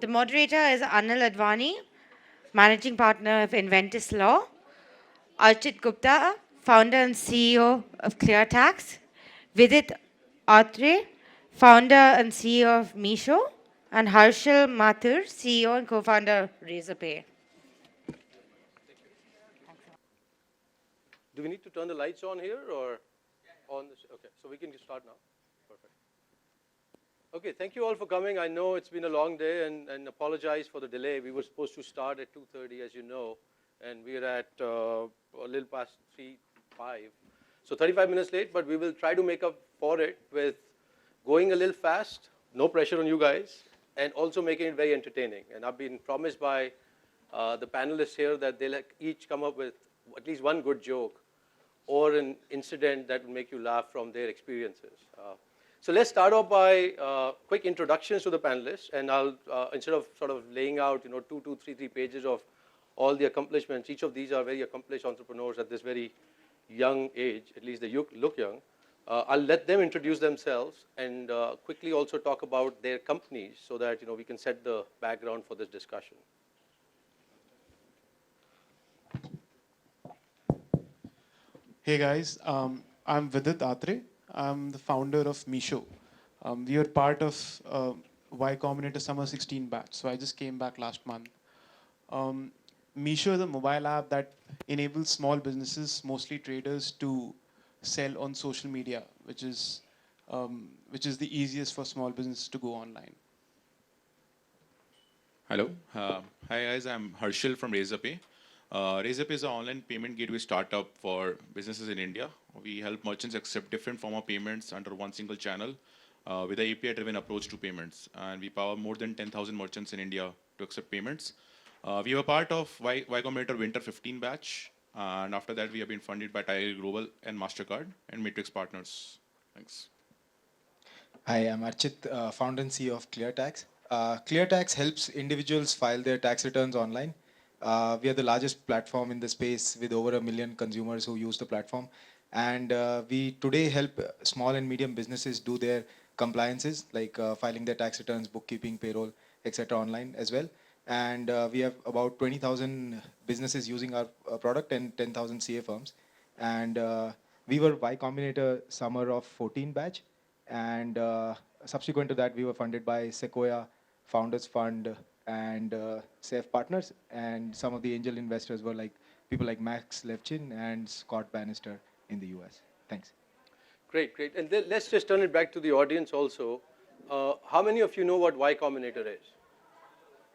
The moderator is Anil Advani, Managing Partner of Inventus Law. Archit Gupta, Founder and CEO of ClearTax. Vidit, Aatrey, Founder and CEO of Meesho. And Harshil, Mathur, CEO and Co-Founder of Razorpay. Do we need to turn the lights on here or on this? Okay, so we can start now. Perfect. Okay, thank you all for coming. I know it's been a long day and apologize for the delay. We were supposed to start at 2:30, as you know, and we're at a little past 3:05. So 35 minutes late, but we will try to make up for it with going a little fast, no pressure on you guys, and also making it very entertaining. And I've been promised by the panelists here that they'll each come up with at least one good joke or an incident that will make you laugh from their experiences. So let's start off by quick introductions to the panelists, and I'll instead of sort of laying out 3 pages of all the accomplishments. Each of these are very accomplished entrepreneurs at this very young age. At least they look young. I'll let them introduce themselves and quickly also talk about their companies so that we can set the background for this discussion. Hey guys, I'm Vidit Aatrey. I'm the founder of Meesho. We are part of Y Combinator Summer 16 batch, so I just came back last month. Meesho is a mobile app that enables small businesses, mostly traders, to sell on social media, which is the easiest for small businesses to go online. Hello. Hi guys, I'm Harshil from Razorpay. Razorpay is an online payment gateway startup for businesses in India. We help merchants accept different form of payments under one single channel with an API-driven approach to payments. And we power more than 10,000 merchants in India to accept payments. We were part of Y Combinator Winter 15 batch. And after that, we have been funded by Tiger Global and MasterCard and Matrix Partners. Thanks. Hi, I'm Archit, founder and CEO of ClearTax. ClearTax helps individuals file their tax returns online. We are the largest platform in the space with over 1 million consumers who use the platform. And we today help small and medium businesses do their compliances, like filing their tax returns, bookkeeping, payroll, etc. online as well. And we have about 20,000 businesses using our product and 10,000 CA firms. And we were Y Combinator Summer of 14 batch. And subsequent to that, we were funded by Sequoia, Founders Fund, and Safe Partners. And some of the angel investors were like people like Max Levchin and Scott Bannister in the US. Thanks. Great, great. And then let's just turn it back to the audience also. How many of you know what Y Combinator is?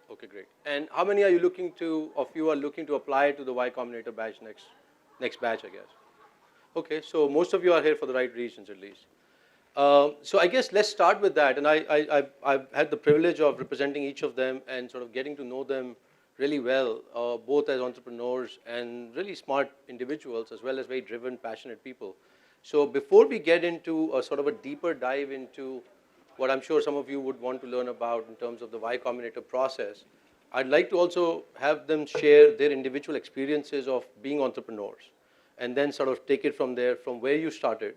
Okay, great. And how many are you looking to apply to the Y Combinator batch next batch, I guess? Okay, so most of you are here for the right reasons at least. So I guess let's start with that. And I've had the privilege of representing each of them and sort of getting to know them really well, both as entrepreneurs and really smart individuals, as well as very driven, passionate people. So before we get into a sort of a deeper dive into what I'm sure some of you would want to learn about in terms of the Y Combinator process, I'd like to also have them share their individual experiences of being entrepreneurs and then sort of take it from there, from where you started,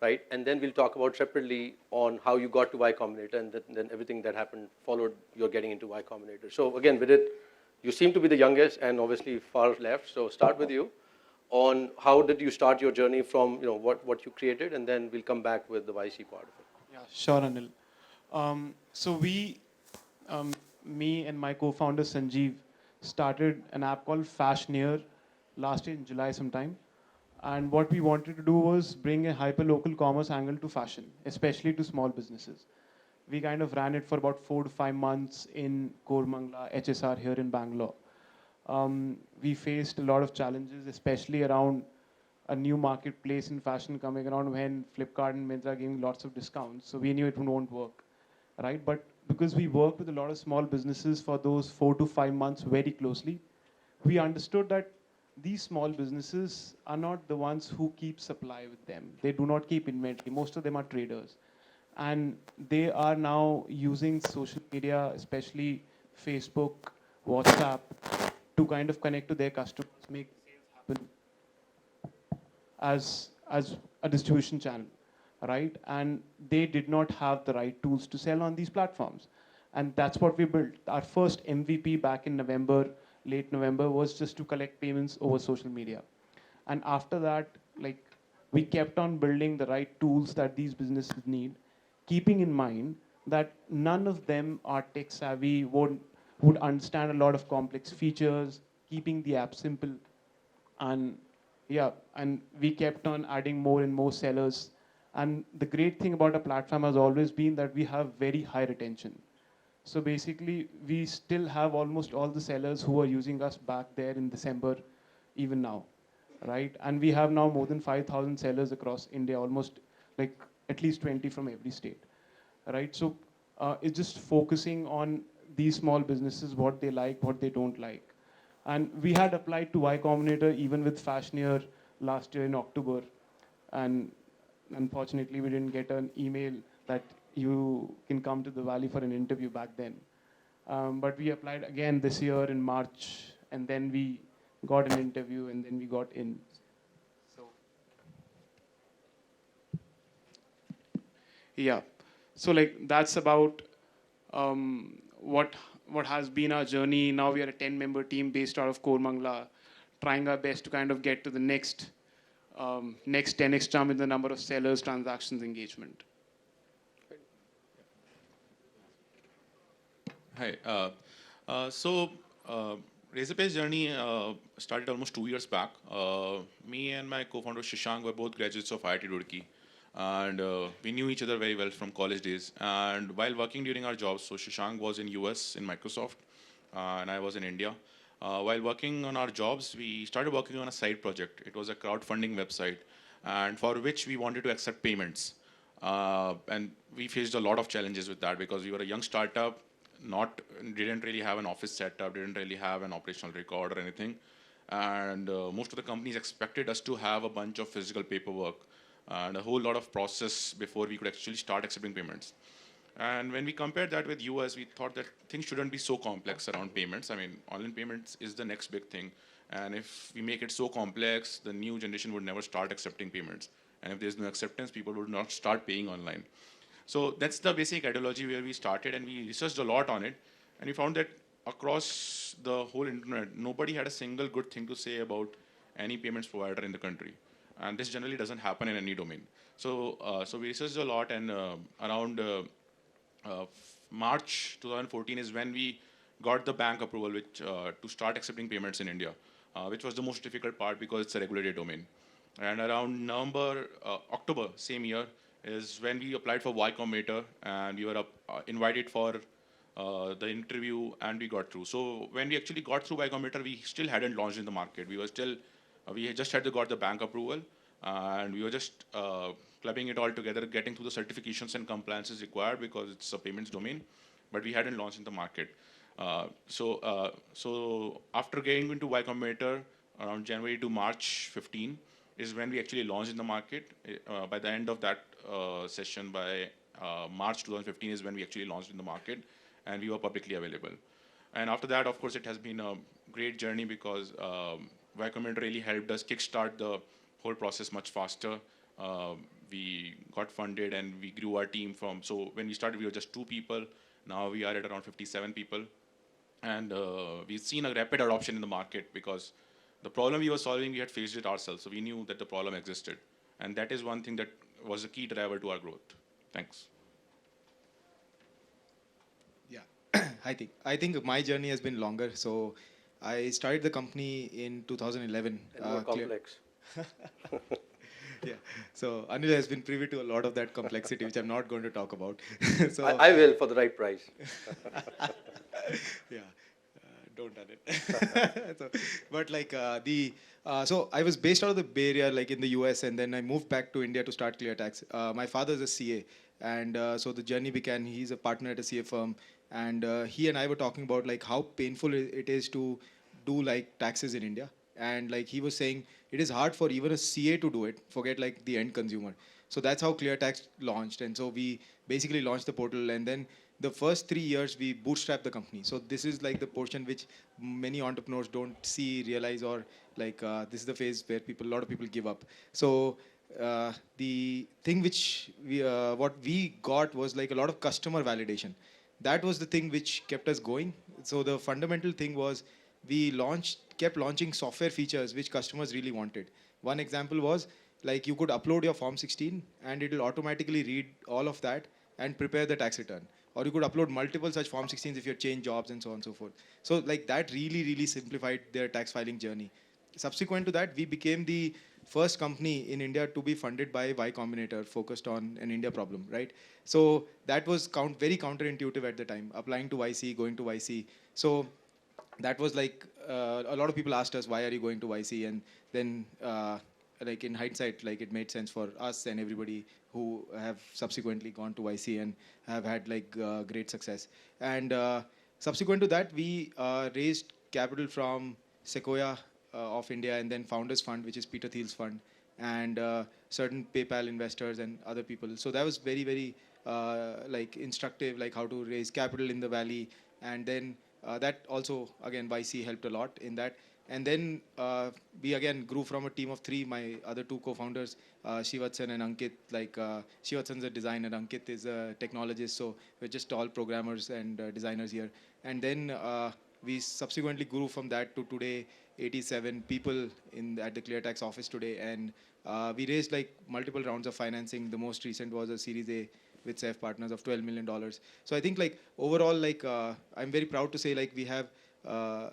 right? And then we'll talk about separately on how you got to Y Combinator and then everything that happened followed your getting into Y Combinator. So again, Vidit, you seem to be the youngest and obviously far left, so start with you on how did you start your journey from what you created, and then we'll come back with the YC part of it. Yeah, sure, Anil. So me and my co-founder Sanjeev started an app called Fashioneer last year in July sometime. And what we wanted to do was bring a hyper-local commerce angle to fashion, especially to small businesses. We kind of ran it for about 4 to 5 months in Kormangla, HSR here in Bangalore. We faced a lot of challenges, especially around a new marketplace in fashion coming around when Flipkart and Myntra giving lots of discounts. So we knew it won't work, right? But because we worked with a lot of small businesses for those 4 to 5 months very closely, we understood that these small businesses are not the ones who keep supply with them. They do not keep inventory. Most of them are traders. And they are now using social media, especially Facebook, WhatsApp, to kind of connect to their customers, make sales happen as a distribution channel, right? And they did not have the right tools to sell on these platforms. And that's what we built. Our first MVP back in November, late November, was just to collect payments over social media. And after that, like, we kept on building the right tools that these businesses need, keeping in mind that none of them are tech savvy, would understand a lot of complex features, keeping the app simple. And yeah, and we kept on adding more and more sellers. And the great thing about a platform has always been that we have very high retention. So basically, we still have almost all the sellers who are using us back there in December, even now, right? And we have now more than 5,000 sellers across India, almost like at least 20 from every state, right? So it's just focusing on these small businesses, what they like, what they don't like. And we had applied to Y Combinator even with Fashioneer last year in October. And unfortunately, we didn't get an email that you can come to the Valley for an interview back then. But we applied again this year in March, and then we got an interview, and then we got in. So, yeah. So like that's about what has been our journey. Now we are a 10-member team based out of Kormangla, trying our best to kind of get to the next 10x jump in the number of sellers, transactions, engagement. Hi. Razorpay's journey started almost 2 years back. Me and my co-founder Shashank were both graduates of IIT Roorkee, and we knew each other very well from college days. And while working during our jobs, so Shashank was in US in Microsoft, and I was in India. While working on our jobs, we started working on a side project. It was a crowdfunding website, and for which we wanted to accept payments. And we faced a lot of challenges with that because we were a young startup, didn't really have an office setup, didn't really have an operational record or anything. And most of the companies expected us to have a bunch of physical paperwork and a whole lot of process before we could actually start accepting payments. And when we compared that with US, we thought that things shouldn't be so complex around payments. I mean, online payments is the next big thing. And if we make it so complex, the new generation would never start accepting payments. And if there's no acceptance, people would not start paying online. So that's the basic ideology where we started, and we researched a lot on it. And we found that across the whole internet, nobody had a single good thing to say about any payments provider in the country. And this generally doesn't happen in any domain. So we researched a lot, and around March 2014 is when we got the bank approval to start accepting payments in India, which was the most difficult part because it's a regulated domain. And around October same year is when we applied for Y Combinator, and we were invited for the interview, and we got through. So when we actually got through Y Combinator, we still hadn't launched in the market. We had just had got the bank approval, and we were just clubbing it all together, getting through the certifications and compliances required because it's a payments domain, but we hadn't launched in the market. So after getting into Y Combinator around January to March 15 is when we actually launched in the market. By the end of that session, by March 2015 is when we actually launched in the market, and we were publicly available. And after that, of course, it has been a great journey because Y Combinator really helped us kickstart the whole process much faster. We got funded, and we grew our team so when we started, we were just 2 people. Now we are at around 57 people. And we've seen a rapid adoption in the market because the problem we were solving, we had faced it ourselves. So we knew that the problem existed. And that is one thing that was a key driver to our growth. Thanks. Yeah, I think my journey has been longer. So I started the company in 2011. And more complex. Yeah. So Anil has been privy to a lot of that complexity, which I'm not going to talk about. So I will for the right price. yeah, don't done it. But like so I was based out of the Bay Area, like in the US, and then I moved back to India to start ClearTax. My father is a CA, and so the journey began. He's a partner at a CA firm, and he and I were talking about like how painful it is to do like taxes in India. And like he was saying, it is hard for even a CA to do it, forget like the end consumer. So that's how ClearTax launched. And so we basically launched the portal, and then the first 3 years we bootstrapped the company. So this is like the portion which many entrepreneurs don't see, realize, or like this is the phase where a lot of people give up. So the thing which what we got was like a lot of customer validation. that was the thing which kept us going. So the fundamental thing was we kept launching software features which customers really wanted. One example was like you could upload your Form 16 and it will automatically read all of that and prepare the tax return. Or you could upload multiple such Form 16s if you change jobs and so on and so forth. So like that really, really simplified their tax filing journey. Subsequent to that, we became the first company in India to be funded by Y Combinator, focused on an India problem, right? So that was very counterintuitive at the time, applying to YC, going to YC. So that was like, a lot of people asked us, why are you going to YC? And then, like in hindsight, like it made sense for us and everybody who have subsequently gone to YC and have had like great success. And subsequent to that, we raised capital from Sequoia of India, and then Founders Fund, which is Peter Thiel's fund, and certain PayPal investors and other people. So that was very, very like instructive, like how to raise capital in the valley. And then that also, again, YC helped a lot in that. And then we again grew from a team of 3, my other 2 co-founders, Shivatsan and Ankit. Like Shivatsan's a designer, Ankit is a technologist, so we're just all programmers and designers here. And then we subsequently grew from that to today, 87 people at the ClearTax office today. And we raised like multiple rounds of financing. The most recent was a Series A with SAF partners of $12 million. So I think like overall, like I'm very proud to say like we have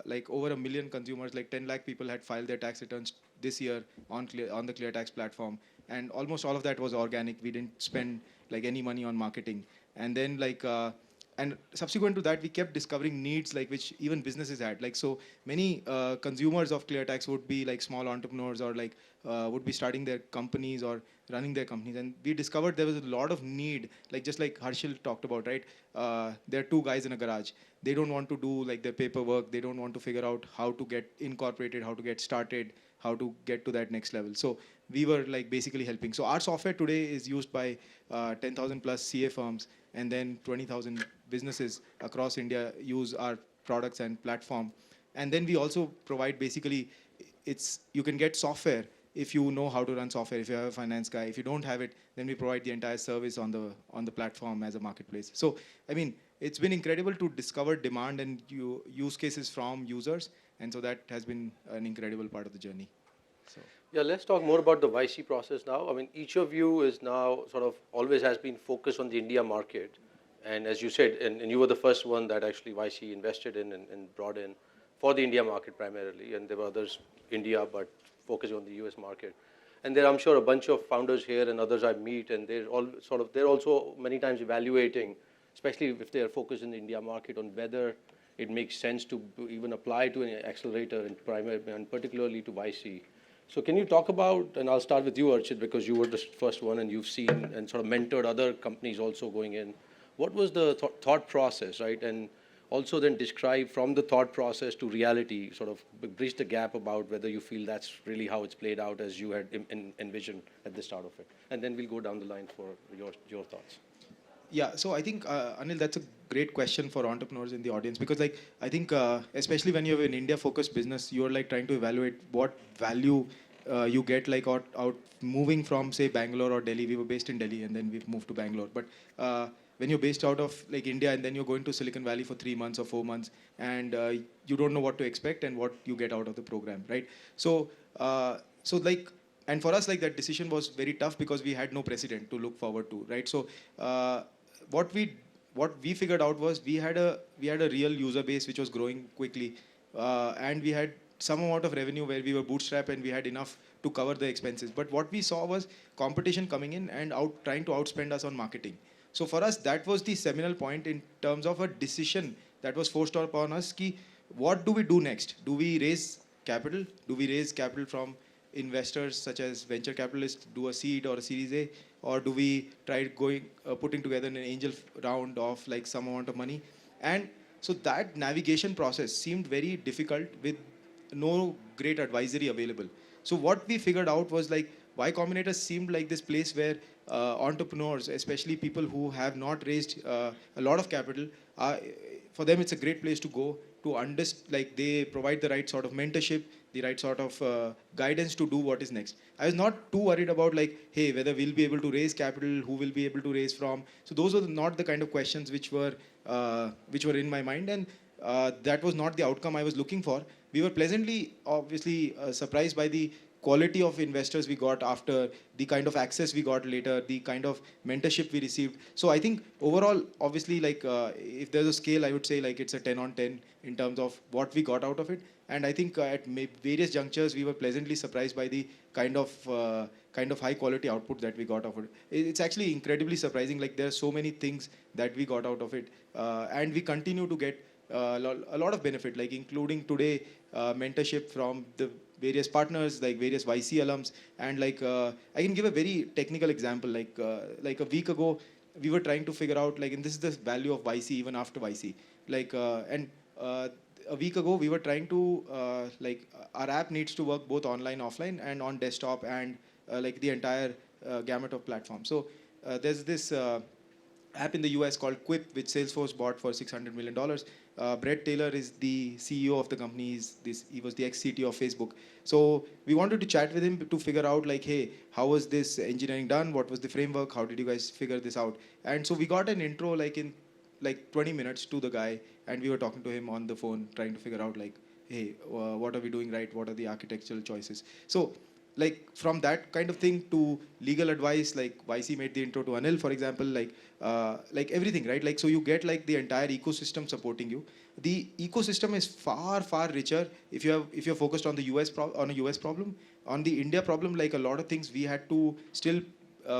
like over 1 million consumers, like 10 lakh people had filed their tax returns this year on the ClearTax platform. And almost all of that was organic. We didn't spend like any money on marketing. And then like, and subsequent to that, we kept discovering needs like which even businesses had. Like so many consumers of ClearTax would be like small entrepreneurs or like would be starting their companies or running their companies. And we discovered there was a lot of need, like just like Harshil talked about, right? There are 2 guys in a garage. They don't want to do like their paperwork. They don't want to figure out how to get incorporated, how to get started, how to get to that next level. So we were like basically helping. So our software today is used by 10,000 plus CA firms, and then 20,000 businesses across India use our products and platform. And then we also provide basically, you can get software if you know how to run software, if you have a finance guy. If you don't have it, then we provide the entire service on the platform as a marketplace. So, I mean, it's been incredible to discover demand and use cases from users. And so that has been an incredible part of the journey. So. Yeah, let's talk more about the YC process now. I mean, each of you is now sort of always has been focused on the India market. And as you said, and you were the first one that actually YC invested in and brought in for the India market primarily. And there were others, India, but focusing on the US market. And there, I'm sure, a bunch of founders here and others I meet, and they're also many times evaluating, especially if they're focused in the India market, on whether it makes sense to even apply to an accelerator and particularly to YC. So can you talk about, and I'll start with you, Archit, because you were the first one and you've seen and sort of mentored other companies also going in. What was the thought process, right? And also then describe from the thought process to reality, sort of bridge the gap about whether you feel that's really how it's played out as you had envisioned at the start of it. And then we'll go down the line for your thoughts. Yeah, so I think, Anil, that's a great question for entrepreneurs in the audience, because like, I think especially when you have an India-focused business, you're like trying to evaluate what value you get like out moving from say Bangalore or Delhi. We were based in Delhi and then we've moved to Bangalore. But when you're based out of like India and then you're going to Silicon Valley for 3 months or 4 months and you don't know what to expect and what you get out of the program, right? So, like, and for us, like that decision was very tough because we had no precedent to look forward to, right? So what we figured out was we had a real user base which was growing quickly, and we had some amount of revenue where we were bootstrapped and we had enough to cover the expenses. But what we saw was competition coming in and trying to outspend us on marketing. So for us, that was the seminal point in terms of a decision that was forced upon us. Ki, what do we do next? Do we raise capital? Do we raise capital from investors such as venture capitalists, do a seed or a Series A, or do we try putting together an angel round of like some amount of money? And so that navigation process seemed very difficult with no great advisory available. So what we figured out was like Y Combinator seemed like this place where entrepreneurs, especially people who have not raised a lot of capital, for them it's a great place to go to understand, like they provide the right sort of mentorship, the right sort of guidance to do what is next. I was not too worried about like, hey, whether we'll be able to raise capital, who will be able to raise from. So those were not the kind of questions which were which were in my mind, and that was not the outcome I was looking for. We were pleasantly, obviously, surprised by the quality of investors we got after, the kind of access we got later, the kind of mentorship we received. So I think overall, obviously, like if there's a scale, I would say like it's a 10 on 10 in terms of what we got out of it. And I think at various junctures, we were pleasantly surprised by the kind of high quality output that we got out of it. It's actually incredibly surprising. Like there are so many things that we got out of it, and we continue to get a lot of benefit, like including today mentorship from the various partners, like various YC alums, and like I can give a very technical example. Like a week ago, we were trying to figure out like, and this is the value of YC even after YC. Like a week ago, we were trying to our app needs to work both online, offline, and on desktop, and like the entire gamut of platforms. So there's this app in the US called Quip, which Salesforce bought for $600 million. Brett Taylor is the CEO of the company. He was the ex-CTO of Facebook. So we wanted to chat with him to figure out like, hey, how was this engineering done? What was the framework? How did you guys figure this out? And so we got an intro like in like 20 minutes to the guy, and we were talking to him on the phone, trying to figure out like, hey, what are we doing right? What are the architectural choices? So like from that kind of thing to legal advice, like YC made the intro to Anil, for example, like everything, right? Like, so you get like the entire ecosystem supporting you. The ecosystem is far, far richer if you're focused on the on a US problem. On the India problem, like a lot of things we had to still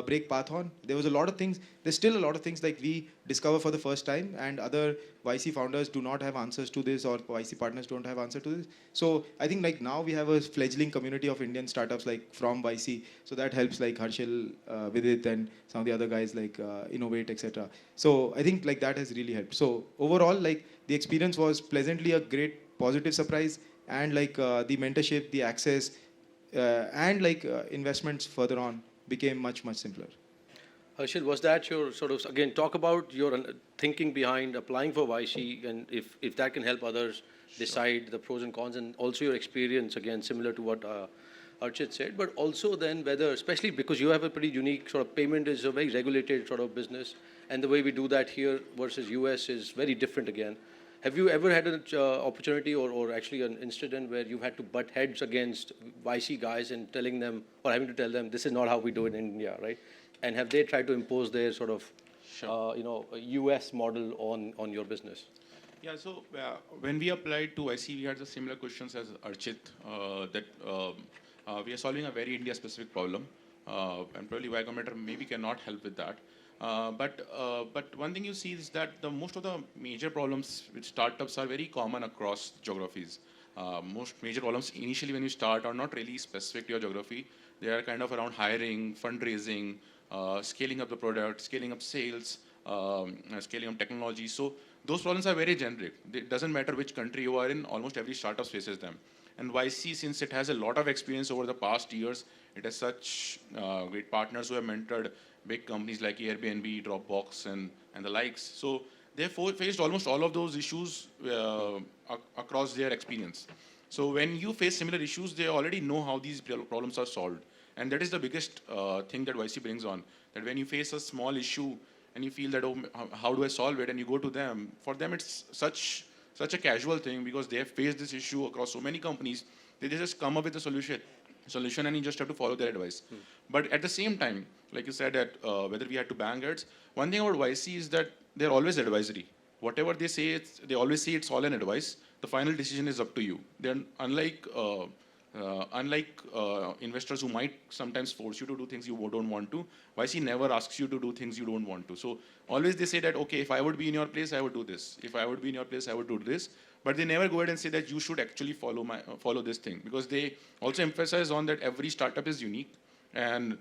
break path on. There was a lot of things. There's still a lot of things like we discover for the first time, and other YC founders do not have answers to this, or YC partners don't have answer to this. So I think like now we have a fledgling community of Indian startups like from YC. So that helps like Harshil, Vidit, and some of the other guys like Innovate, etc. So I think like that has really helped. So overall, like the experience was pleasantly a great positive surprise, and like the mentorship, the access, and like investments further on became much, much simpler. Harshil, was that your sort of, again, talk about your thinking behind applying for YC, and if that can help others decide the pros and cons, and also your experience, again, similar to what Archit said, but also then whether, especially because you have a pretty unique sort of payment is a very regulated sort of business, and the way we do that here versus US is very different again. Have you ever had an opportunity or actually an incident where you've had to butt heads against YC guys and telling them, or having to tell them, this is not how we do it in India, right? And have they tried to impose their sort of, US model on your business? Yeah, so when we applied to IC, we had the similar questions as Archit, that we are solving a very India-specific problem, and probably Y Combinator maybe cannot help with that. But one thing you see is that most of the major problems with startups are very common across geographies. Most major problems initially when you start are not really specific to your geography. They are kind of around hiring, fundraising, scaling up the product, scaling up sales, scaling up technology. So those problems are very generic. It doesn't matter which country you are in, almost every startup faces them. And YC, since it has a lot of experience over the past years, it has such great partners who have mentored big companies like Airbnb, Dropbox, and the likes. So they faced almost all of those issues across their experience. So when you face similar issues, they already know how these problems are solved. And that is the biggest thing that YC brings on. That when you face a small issue and you feel that, oh, how do I solve it? And you go to them, for them it's such a casual thing because they have faced this issue across so many companies. They just come up with a solution and you just have to follow their advice. But at the same time, like you said, that whether we had to bang heads, one thing about YC is that they're always advisory. Whatever they say, they always say it's all an advice. The final decision is up to you. They're unlike investors who might sometimes force you to do things you don't want to. YC never asks you to do things you don't want to. So always they say that, okay, if I would be in your place, I would do this. If I would be in your place, I would do this. But they never go ahead and say that you should actually follow this thing, because they also emphasize on that every startup is unique, and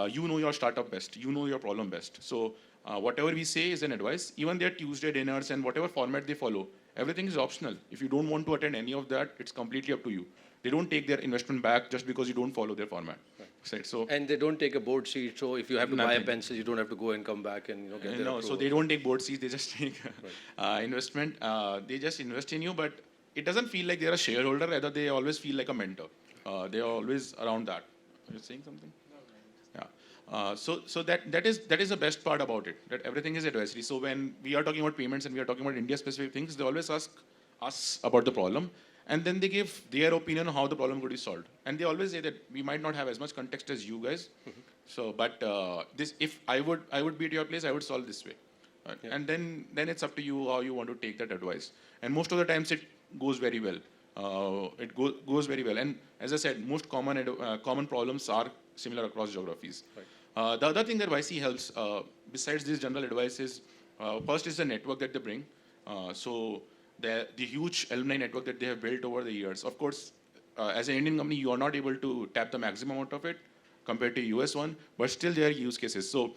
you know your startup best, you know your problem best. So whatever we say is an advice. Even their Tuesday dinners and whatever format they follow, everything is optional. If you don't want to attend any of that, it's completely up to you. They don't take their investment back just because you don't follow their format. Right. So, and they don't take a board seat, so if you have to buy a pencil, you don't have to go and come back and get their approval. So they don't take board seats, they just take investment. They just invest in you, but it doesn't feel like they're a shareholder, rather they always feel like a mentor. They are always around that. Are you saying something? Yeah. So that is the best part about it, that everything is advisory. So when we are talking about payments and we are talking about India-specific things, they always ask us about the problem, and then they give their opinion on how the problem could be solved. And they always say that we might not have as much context as you guys. So, but this, if I would be at your place, I would solve this way. And then it's up to you how you want to take that advice. And most of the times it goes very well. Goes very well. And as I said, most common problems are similar across geographies. Right. The other thing that YC helps, besides this general advice, is first is the network that they bring. So the huge alumni network that they have built over the years. Of course, as an Indian company, you are not able to tap the maximum amount of it compared to US one, but still there are use cases. So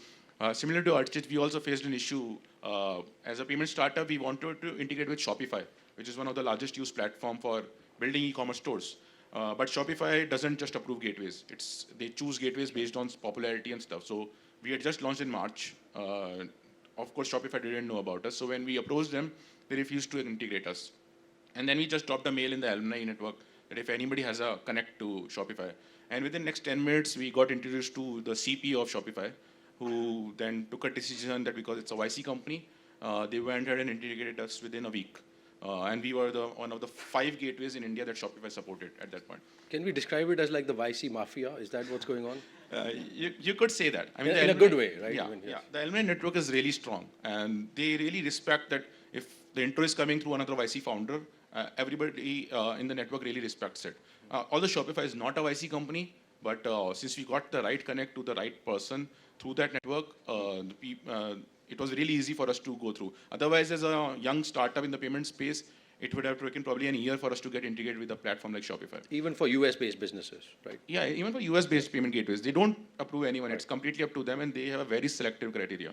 similar to Archit, we also faced an issue. As a payment startup, we wanted to integrate with Shopify, which is one of the largest used platform for building e-commerce stores. But Shopify doesn't just approve gateways. They choose gateways based on popularity and stuff. So we had just launched in March. Of course, Shopify didn't know about us. So when we approached them, they refused to integrate us. And then we just dropped a mail in the alumni network that if anybody has a connect to Shopify. And within the next 10 minutes, we got introduced to the CPO of Shopify, who then took a decision that because it's a YC company, they went ahead and integrated us within a week. And we were one of the 5 gateways in India that Shopify supported at that point. Can we describe it as like the YC mafia? Is that what's going on? You could say that. I mean, in a good way, right? Yeah, I mean, yes. Yeah. The alumni network is really strong, and they really respect that if the intro is coming through another YC founder, everybody in the network really respects it. Although Shopify is not a YC company, but since we got the right connect to the right person through that network, it was really easy for us to go through. Otherwise, as a young startup in the payment space, it would have taken probably an year for us to get integrated with a platform like Shopify. Even for US-based businesses, right? Yeah, even for US-based payment gateways, they don't approve anyone. Right. It's completely up to them, and they have a very selective criteria.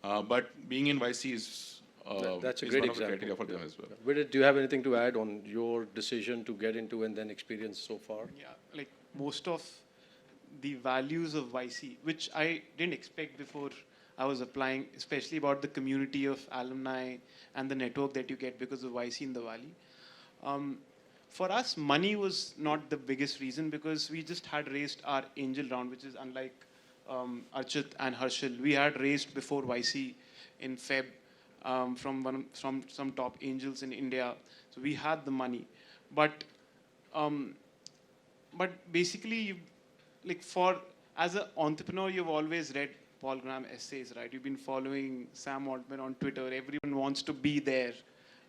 But being in YC is that's a is great one example. of the criteria for them as well. Vidit, do you have anything to add on your decision to get into and then experience so far? Yeah, like most of the values of YC, which I didn't expect before I was applying, especially about the community of alumni and the network that you get because of YC in the Valley. For us, money was not the biggest reason because we just had raised our angel round, which is unlike Archit and Harshil. We had raised before YC in Feb from some top angels in India. So we had the money. But basically, as an entrepreneur, you've always read Paul Graham essays, right? You've been following Sam Altman on Twitter. Everyone wants to be there.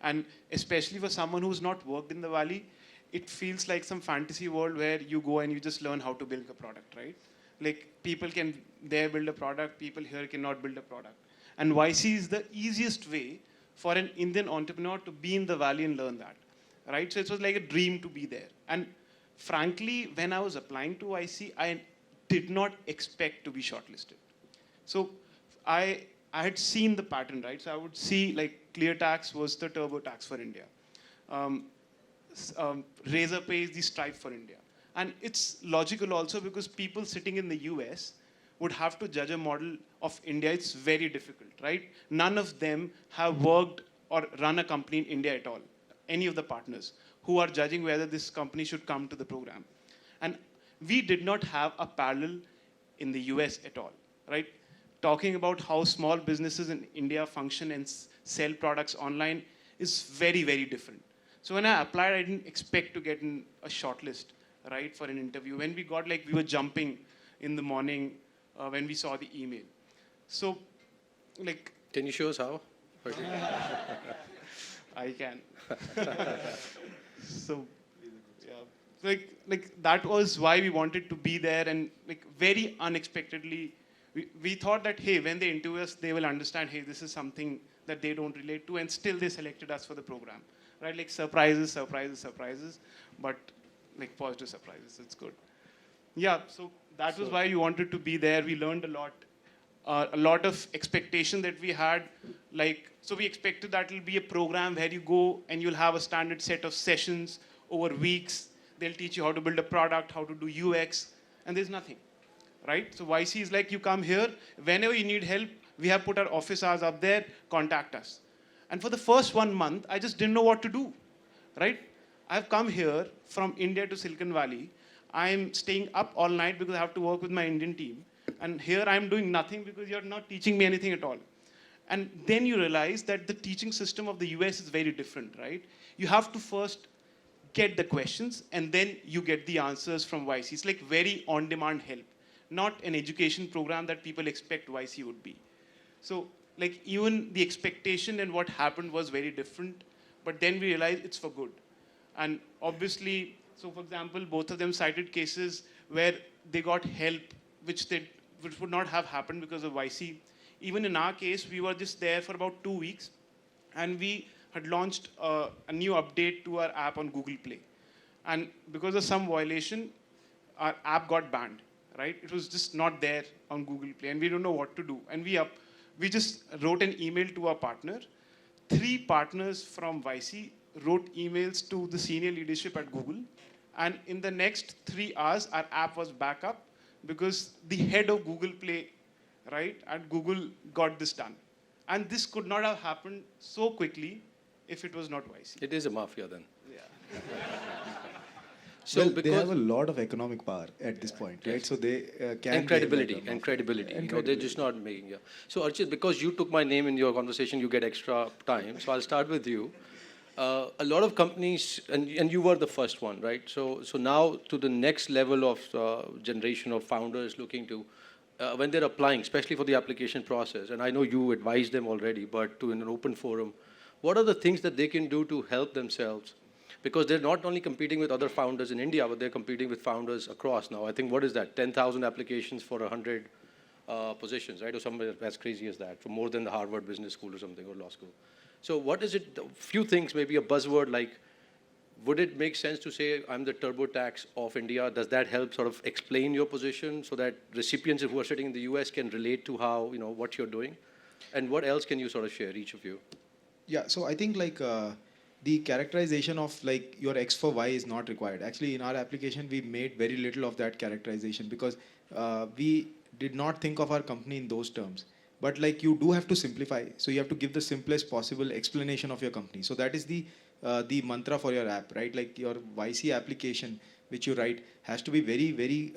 And especially for someone who's not worked in the Valley, it feels like some fantasy world where you go and you just learn how to build a product, right? Like people can there build a product, people here cannot build a product. And YC is the easiest way for an Indian entrepreneur to be in the Valley and learn that, right? So it was like a dream to be there. And frankly, when I was applying to YC, I did not expect to be shortlisted. So I had seen the pattern, right? So I would see like ClearTax was the turbo tax for India. Razorpay is the Stripe for India. And it's logical also because people sitting in the US would have to judge a model of India. It's very difficult, right? None of them have worked or run a company in India at all, any of the partners who are judging whether this company should come to the program. And we did not have a parallel in the US at all, right? Talking about how small businesses in India function and sell products online is very, very different. So when I applied, I didn't expect to get in a shortlist, right, for an interview. When we got, we were jumping in the morning when we saw the email. So, Can you show us how? I can. So, yeah, that was why we wanted to be there, and very unexpectedly, we thought that, hey, when they interview us, they will understand, hey, this is something that they don't relate to, and still they selected us for the program, right? Surprises, but positive surprises. It's good. Yeah, so that was why we wanted to be there. We learned a lot of expectation that we had. So we expected that it'll be a program where you go and you'll have a standard set of sessions over weeks. They'll teach you how to build a product, how to do UX, and there's nothing. Right? So YC is you come here, whenever you need help, we have put our office hours up there, contact us. And for the first 1 month, I just didn't know what to do, right? I've come here from India to Silicon Valley. I'm staying up all night because I have to work with my Indian team. And here I'm doing nothing because you're not teaching me anything at all. And then you realize that the teaching system of the US is very different, right? You have to first get the questions and then you get the answers from YC. It's like very on-demand help, not an education program that people expect YC would be. So like even the expectation and what happened was very different, but then we realized it's for good. And obviously, so for example, both of them cited cases where they got help, which would not have happened because of YC. Even in our case, we were just there for about 2 weeks, and we had launched a new update to our app on Google Play. And because of some violation, our app got banned, right? It was just not there on Google Play, and we don't know what to do. And we just wrote an email to our partner. 3 partners from YC wrote emails to the senior leadership at Google. And in the next 3 hours, our app was back up because the head of Google Play, right, at Google got this done. And this could not have happened so quickly if it was not YC. It is a mafia then. Yeah. So Well, they have a lot of economic power at this point, right? Yes. So they can And behave credibility, like a and mafia. credibility. And You know, they're just not making, yeah. So Archit, because you took my name in your conversation, you get extra time. So I'll start with you. A lot of companies, and you were the first one, right? So now to the next level of generation of founders looking to, when they're applying, especially for the application process, and I know you advised them already, but to in an open forum, what are the things that they can do to help themselves? Because they're not only competing with other founders in India, but they're competing with founders across now. I think, what is that, 10,000 applications for 100 positions, right? Or something as crazy as that, for more than the Harvard Business School or something, or law school. So what is it, a few things, maybe a buzzword like, would it make sense to say, I'm the TurboTax of India? Does that help sort of explain your position so that recipients who are sitting in the US can relate to how, what you're doing? And what else can you sort of share, each of you? Yeah, so I think like the characterization of like your X for Y is not required. Actually, in our application, we made very little of that characterization because we did not think of our company in those terms. But like you do have to simplify. So you have to give the simplest possible explanation of your company. So that is the mantra for your app, right? Like your YC application, which you write, has to be very, very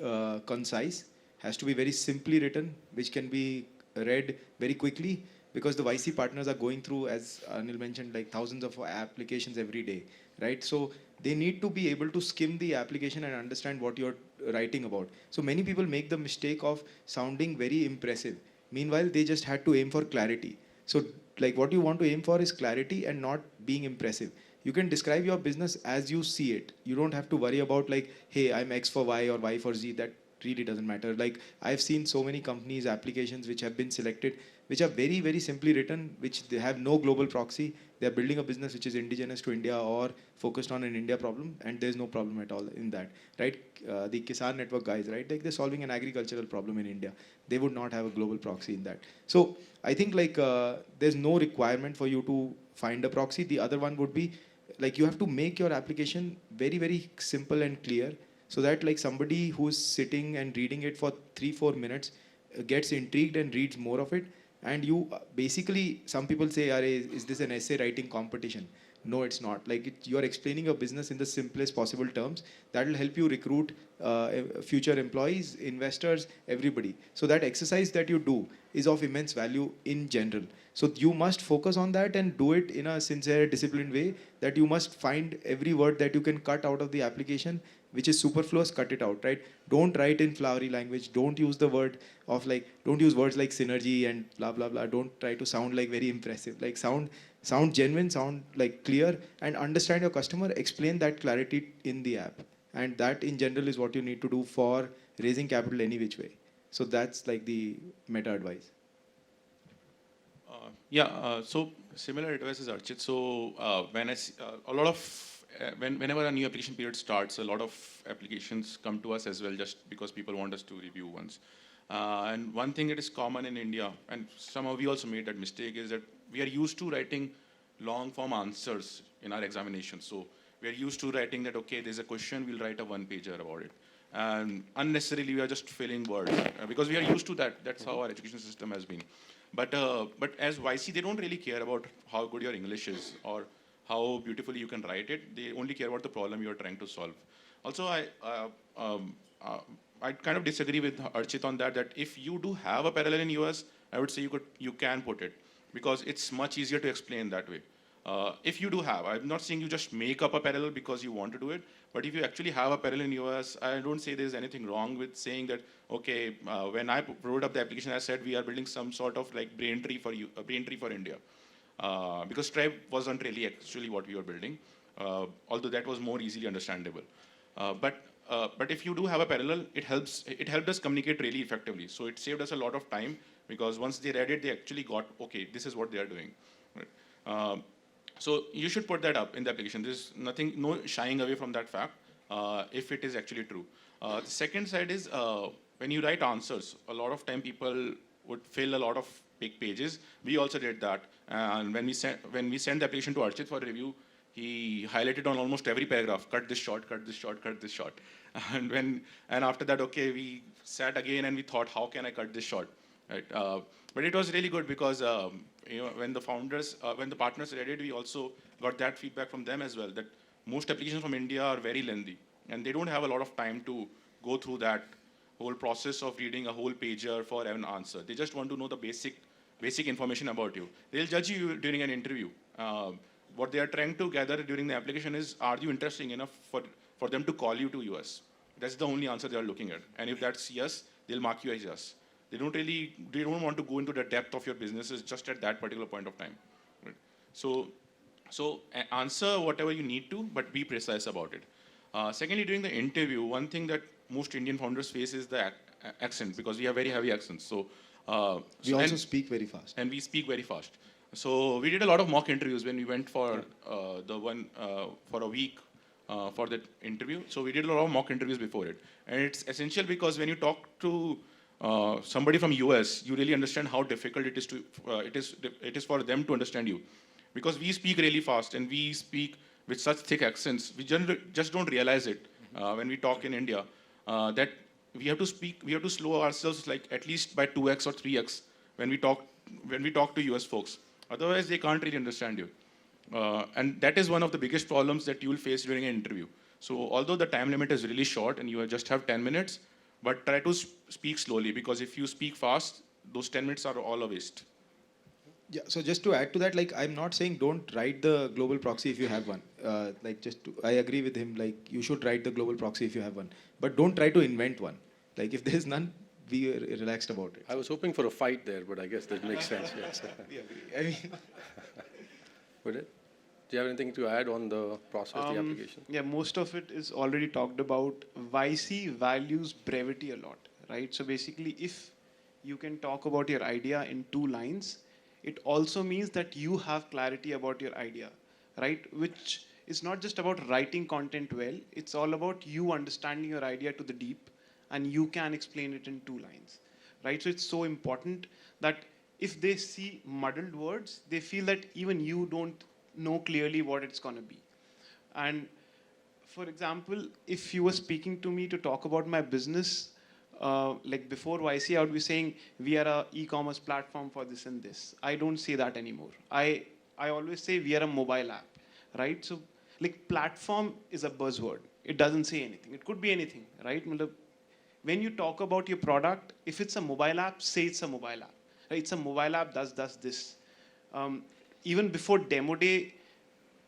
concise, has to be very simply written, which can be read very quickly, because the YC partners are going through, as Anil mentioned, like thousands of applications every day, right? So they need to be able to skim the application and understand what you're writing about. So many people make the mistake of sounding very impressive. Meanwhile, they just had to aim for clarity. So like what you want to aim for is clarity and not being impressive. You can describe your business as you see it. You don't have to worry about like, hey, I'm X for Y or Y for Z. That really doesn't matter. Like I've seen so many companies, applications which have been selected, which are very, very simply written, which they have no global proxy. They're building a business which is indigenous to India or focused on an India problem, and there's no problem at all in that, right? The Kisan Network guys, right? Like they're solving an agricultural problem in India. They would not have a global proxy in that. So I think like there's no requirement for you to find a proxy. The other one would be like you have to make your application very, very simple and clear, so that like somebody who's sitting and reading it for 3-4 minutes gets intrigued and reads more of it. And you basically, some people say, is this an essay writing competition? No, it's not. Like you're explaining your business in the simplest possible terms. That will help you recruit future employees, investors, everybody. So that exercise that you do is of immense value in general. So you must focus on that and do it in a sincere, disciplined way, that you must find every word that you can cut out of the application, which is superfluous, cut it out, right? Don't write in flowery language. Don't use the word of like, don't use words like synergy and blah, blah, blah. Don't try to sound like very impressive. Like sound genuine, sound like clear, and understand your customer, explain that clarity in the app. And that in general is what you need to do for raising capital any which way. So that's like the meta advice. So similar advice is Archit. So when a lot of whenever a new application period starts, a lot of applications come to us as well, just because people want us to review once. And one thing that is common in India, and somehow we also made that mistake, is that we are used to writing long form answers in our examinations. So we are used to writing that, okay, there's a question, we'll write a one-pager about it. And unnecessarily, we are just filling words because we are used to that. That's how our education system has been. But as YC, they don't really care about how good your English is or how beautifully you can write it. They only care about the problem you are trying to solve. Also, I kind of disagree with Archit on that. That if you do have a parallel in US, I would say you can put it because it's much easier to explain that way. If you do have, I'm not saying you just make up a parallel because you want to do it, but if you actually have a parallel in US, I don't say there's anything wrong with saying that, okay, when I wrote up the application, I said we are building some sort of like brain tree for you, a brain tree for India. Because Stripe wasn't really actually what we were building, although that was more easily understandable. But if you do have a parallel, it helped us communicate really effectively. So it saved us a lot of time because once they read it, they actually got, okay, this is what they are doing. Right? So you should put that up in the application. There's nothing, no shying away from that fact if it is actually true. The second side is when you write answers, a lot of time people would fill a lot of big pages. We also did that. And when we sent the application to Archit for review, he highlighted on almost every paragraph, cut this short, cut this short, cut this short. And after that, okay, we sat again and we thought, how can I cut this short? Right? But it was really good because when the partners read it, we also got that feedback from them as well, that most applications from India are very lengthy and they don't have a lot of time to go through that whole process of reading a whole pager for an answer. They just want to know the basic information about you. They'll judge you during an interview. What they are trying to gather during the application is, are you interesting enough for them to call you to US? That's the only answer they are looking at. And if that's yes, they'll mark you as yes. They don't want to go into the depth of your businesses just at that particular point of time. Right? So answer whatever you need to, but be precise about it. Secondly, during the interview, one thing that most Indian founders face is the accent, because we have very heavy accents. So we also speak very fast. And we speak very fast. So we did a lot of mock interviews when we went for for a week for that interview. So we did a lot of mock interviews before it. And it's essential because when you talk to somebody from US, you really understand how difficult it is for them to understand you. Because we speak really fast and we speak with such thick accents, we just don't realize it when we talk in India, that we have to slow ourselves like at least by 2x or 3x when we talk to US folks. Otherwise, they can't really understand you. And that is one of the biggest problems that you will face during an interview. So although the time limit is really short and you just have 10 minutes, but try to speak slowly, because if you speak fast, those 10 minutes are all a waste. Yeah, so just to add to that, like, I'm not saying don't write the global proxy if you have one. I agree with him, like, you should write the global proxy if you have one. But don't try to invent one. Like, if there's none, be relaxed about it. I was hoping for a fight there, but I guess that makes sense. Yes. We agree. I mean, Vidit, do you have anything to add on the process, the application? Yeah, most of it is already talked about. YC values brevity a lot, right? So basically, if you can talk about your idea in 2 lines, it also means that you have clarity about your idea, right? Which is not just about writing content well, it's all about you understanding your idea to the deep, and you can explain it in 2 lines, right? So it's so important that if they see muddled words, they feel that even you don't know clearly what it's going to be. And for example, if you were speaking to me to talk about my business, like before YC, I would be saying, we are an e-commerce platform for this and this. I don't say that anymore. I always say we are a mobile app, right? So like platform is a buzzword. It doesn't say anything. It could be anything, right? When you talk about your product, if it's a mobile app, say it's a mobile app. Right? It's a mobile app, does this. Even before demo day,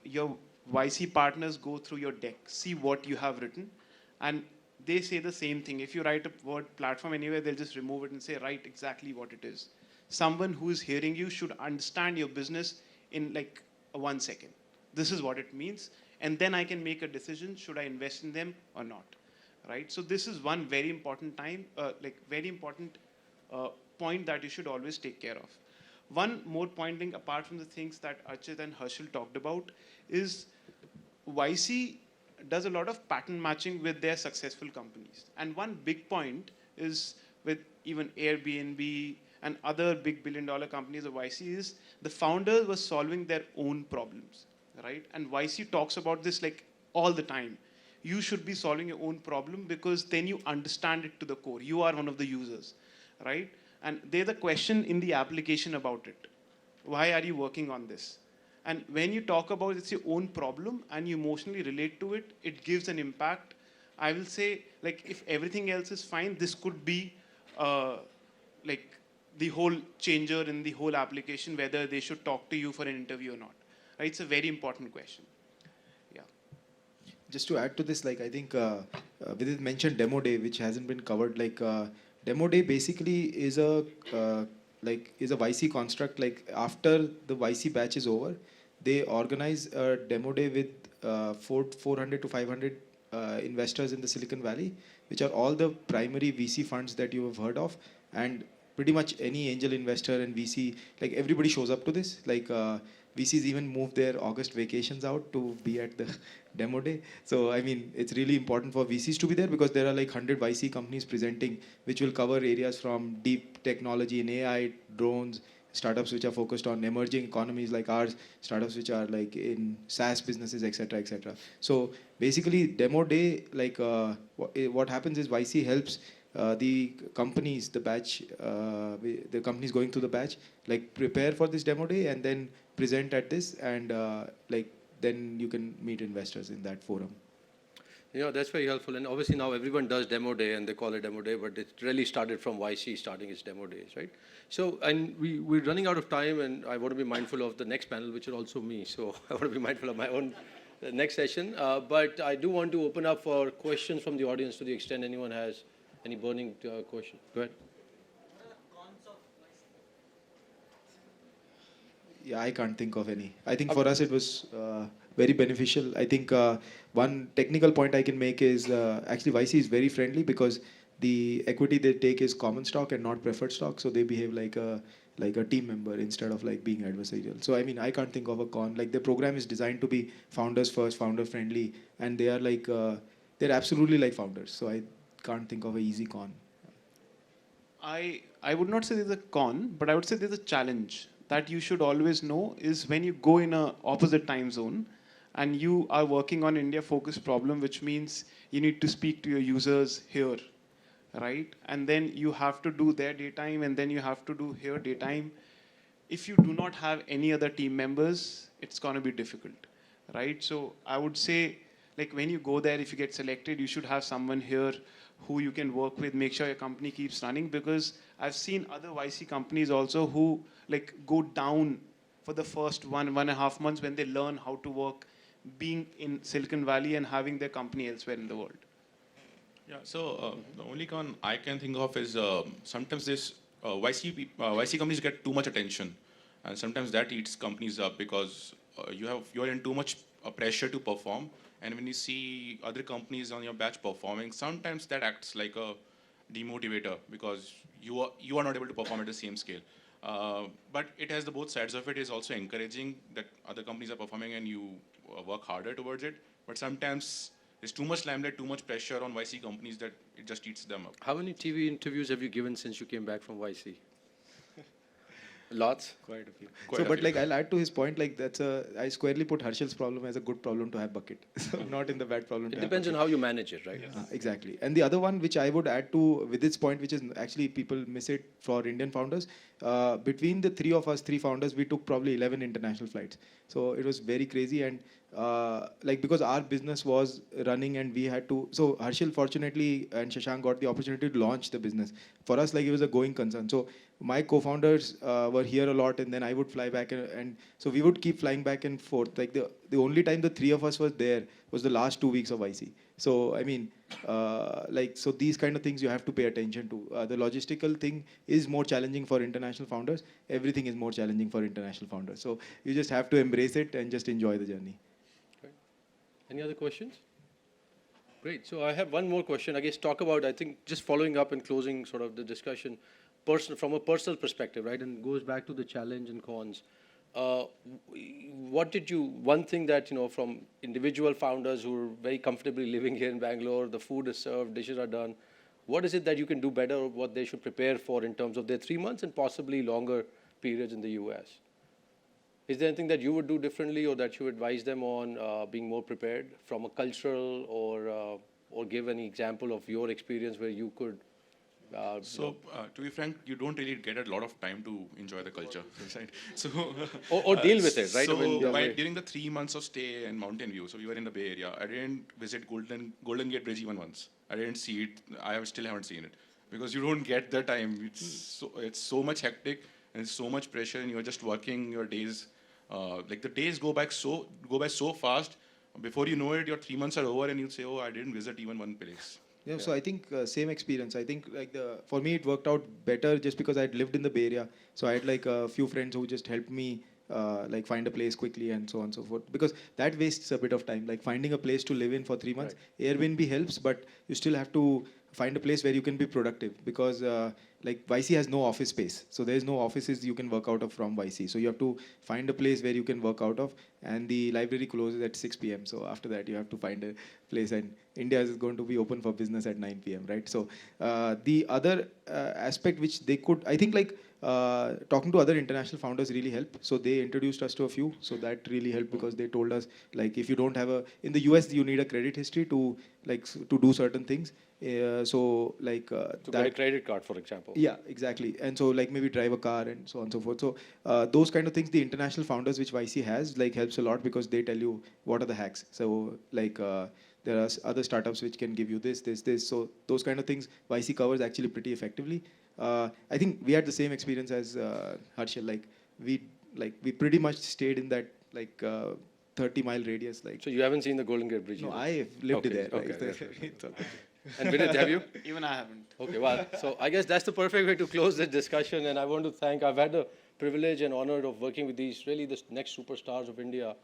your YC partners go through your deck, see what you have written, and they say the same thing. If you write a word platform anywhere, they'll just remove it and say, write exactly what it is. Someone who is hearing you should understand your business in like 1 second. This is what it means. And then I can make a decision, should I invest in them or not, right? So this is one very important point that you should always take care of. One more point, apart from the things that Archit and Harshil talked about, is YC does a lot of pattern matching with their successful companies. And one big point is with even Airbnb and other big billion-dollar companies of YC is the founders were solving their own problems, right? And YC talks about this like all the time. You should be solving your own problem because then you understand it to the core. You are one of the users, right? And there's a question in the application about it. Why are you working on this? And when you talk about it's your own problem and you emotionally relate to it, it gives an impact I will say, like, if everything else is fine, this could be like the whole changer in the whole application, whether they should talk to you for an interview or not. Right? It's a very important question. Yeah. Just to add to this, like I think Vidit mentioned demo day, which hasn't been covered. Like demo day basically is a YC construct. Like after the YC batch is over, they organize a demo day with 400 to 500 investors in the Silicon Valley, which are all the primary VC funds that you have heard of, and pretty much any angel investor and VC, like everybody shows up to this. Like VCs even move their August vacations out to be at the demo day. So I mean, it's really important for VCs to be there because there are like 100 YC companies presenting, which will cover areas from deep technology in AI, drones, startups which are focused on emerging economies like ours, startups which are like in SaaS businesses, etc., etc. So basically, demo day, like what happens is YC helps the companies, the batch, the companies going through the batch, like prepare for this demo day and then present at this, and like then you can meet investors in that forum. Yeah, that's very helpful. And obviously now everyone does demo day and they call it demo day, but it really started from YC starting its demo days, right? So, and we're running out of time, and I want to be mindful of the next panel, which is also me. So I want to be mindful of my own next session. But I do want to open up for questions from the audience to the extent anyone has any burning question. Go ahead. Yeah, I can't think of any. I think for us it was very beneficial. I think one technical point I can make is actually YC is very friendly because the equity they take is common stock and not preferred stock, so they behave like a team member instead of like being adversarial. So I mean, I can't think of a con. Like the program is designed to be founders first, founder friendly, and they are like they're absolutely like founders. So I can't think of an easy con. I would not say there's a con, but I would say there's a challenge that you should always know is when you go in a opposite time zone and you are working on India focused problem, which means you need to speak to your users here, right? And then you have to do their daytime and then you have to do here daytime. If you do not have any other team members, it's going to be difficult, right? So I would say, like when you go there, if you get selected, you should have someone here who you can work with, make sure your company keeps running, because I've seen other YC companies also who like go down for the first 1.5 months when they learn how to work being in Silicon Valley and having their company elsewhere in the world. Yeah, so the only con I can think of is sometimes this YC companies get too much attention, and sometimes that eats companies up because you're in too much pressure to perform. And when you see other companies on your batch performing, sometimes that acts like a demotivator because you are not able to perform at the same scale. But it has the both sides of it. Is also encouraging that other companies are performing and you work harder towards it. But sometimes there's too much limelight, too much pressure on YC companies that it just eats them up. How many TV interviews have you given since you came back from YC? Lots? Quite a few. But like I'll add to his point, like I squarely put Harshil's problem as a good problem to have bucket. So not in the bad problem to have bucket. It depends on how you manage it, right? Yes. Exactly. And the other one which I would add to Vidit's point, which is actually people miss it for Indian founders, between the three founders, we took probably 11 international flights. So it was very crazy, and like because our business was running and we had to, so Harshil fortunately and Shashank got the opportunity to launch the business. For us, like it was a going concern. So my co-founders were here a lot, and then I would fly back, and so we would keep flying back and forth. Like the only time the three of us was there was the last 2 weeks of IC. So I mean, like so these kind of things you have to pay attention to. The logistical thing is more challenging for international founders. Everything is more challenging for international founders. So you just have to embrace it and just enjoy the journey. Okay. Any other questions? Great. So I have one more question. I guess talk about, I think, just following up and closing sort of the discussion, from a personal perspective, right? And goes back to the challenge and cons. One thing that, from individual founders who are very comfortably living here in Bangalore, the food is served, dishes are done, what is it that you can do better, or what they should prepare for in terms of their 3 months and possibly longer periods in the US? Is there anything that you would do differently or that you advise them on being more prepared from a cultural or give any example of your experience where you could To be frank, you don't really get a lot of time to enjoy the culture, right? So, or deal with it, right? So, When during the 3 months of stay in Mountain View, so we were in the Bay Area, I didn't visit Golden Gate Bridge even once. I didn't see it. Still haven't seen it because you don't get the time. It's so much hectic and it's so much pressure, and you're just working your days. Like the days go by so fast. Before you know it, your 3 months are over, and you say, "Oh, I didn't visit even one place." Yeah, so I think same experience. I think like for me it worked out better just because I'd lived in the Bay Area. So I had like a few friends who just helped me like find a place quickly and so on and so forth. Because that wastes a bit of time. Like finding a place to live in for 3 months. Airbnb helps, but you still have to find a place where you can be productive because like YC has no office space. So there's no offices you can work out of from YC. So you have to find a place where you can work out of, and the library closes at 6 p.m. So after that you have to find a place, and India is going to be open for business at 9 p.m. right? So the other aspect which they could, I think like talking to other international founders really helped. So they introduced us to a few. So that really helped because they told us like if you don't have in the US you need a credit history to to do certain things. So like to get a credit card, for example. Yeah, exactly. And so like maybe drive a car and so on and so forth. So those kind of things, the international founders which YC has like helps a lot because they tell you what are the hacks. So like there are other startups which can give you this. So those kind of things YC covers actually pretty effectively. I think we had the same experience as Harshil. We pretty much stayed in that 30-mile radius. Like, so you haven't seen the Golden Gate Bridge? No, either? I have lived there. Okay, Right? And Vidit, have you? Even I haven't. Okay, well, so I guess that's the perfect way to close this discussion. And I want to thank, I've had the privilege and honor of working with these really the next superstars of India.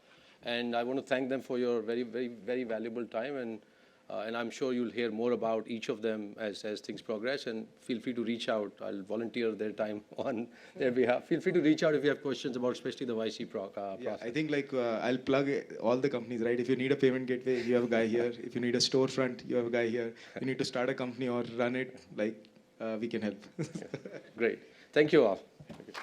And I want to thank them for your very, very, very valuable time. And I'm sure you'll hear more about each of them as things progress. And feel free to reach out. I'll volunteer their time on their behalf. Feel free to reach out if you have questions about especially the YC process. Yeah, I think I'll plug all the companies, right? If you need a payment gateway, you have a guy here. If you need a storefront, you have a guy here. If you need to start a company or run it, we can help. Great. Thank you all. Thank you.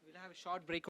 We'll have a short break.